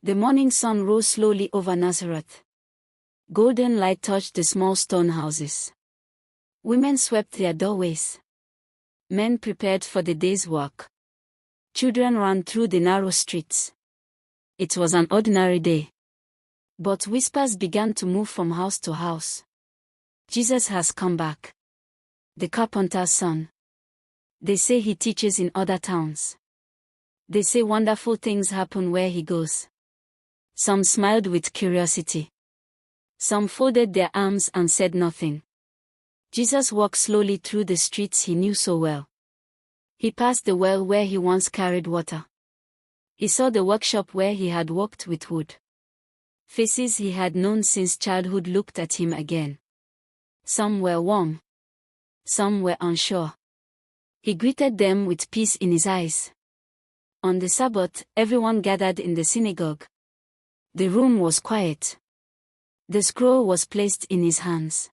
The morning sun rose slowly over Nazareth. Golden light touched the small stone houses. Women swept their doorways. Men prepared for the day's work. Children ran through the narrow streets. It was an ordinary day. But whispers began to move from house to house. Jesus has come back. The carpenter's son. They say he teaches in other towns. They say wonderful things happen where he goes. Some smiled with curiosity. Some folded their arms and said nothing. Jesus walked slowly through the streets he knew so well. He passed the well where he once carried water. He saw the workshop where he had worked with wood. Faces he had known since childhood looked at him again. Some were warm. Some were unsure. He greeted them with peace in his eyes. On the Sabbath, everyone gathered in the synagogue. The room was quiet. The scroll was placed in his hands.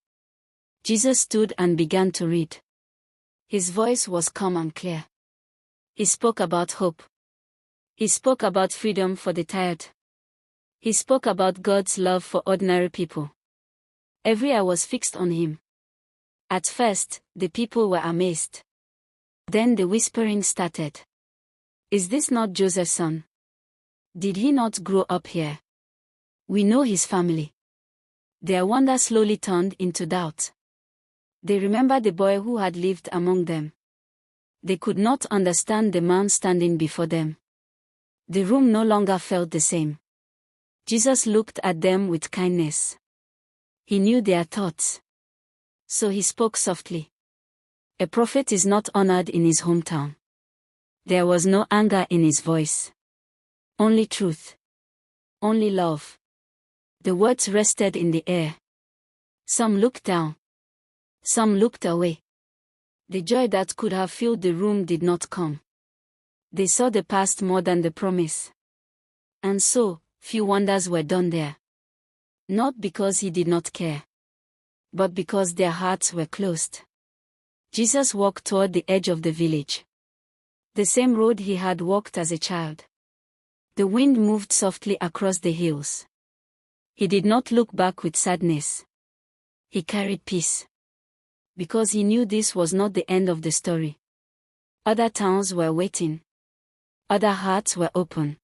Jesus stood and began to read. His voice was calm and clear. He spoke about hope. He spoke about freedom for the tired. He spoke about God's love for ordinary people. Every eye was fixed on him. At first, the people were amazed. Then the whispering started. Is this not Joseph's son? Did he not grow up here? We know his family. Their wonder slowly turned into doubt. They remembered the boy who had lived among them. They could not understand the man standing before them. The room no longer felt the same. Jesus looked at them with kindness. He knew their thoughts. So he spoke softly. A prophet is not honored in his hometown. There was no anger in his voice. Only truth. Only love. The words rested in the air. Some looked down. Some looked away. The joy that could have filled the room did not come. They saw the past more than the promise. And so, few wonders were done there. Not because he did not care, but because their hearts were closed. Jesus walked toward the edge of the village. The same road he had walked as a child. The wind moved softly across the hills. He did not look back with sadness. He carried peace. Because he knew this was not the end of the story. Other towns were waiting. Other hearts were open.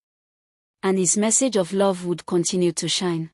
And his message of love would continue to shine.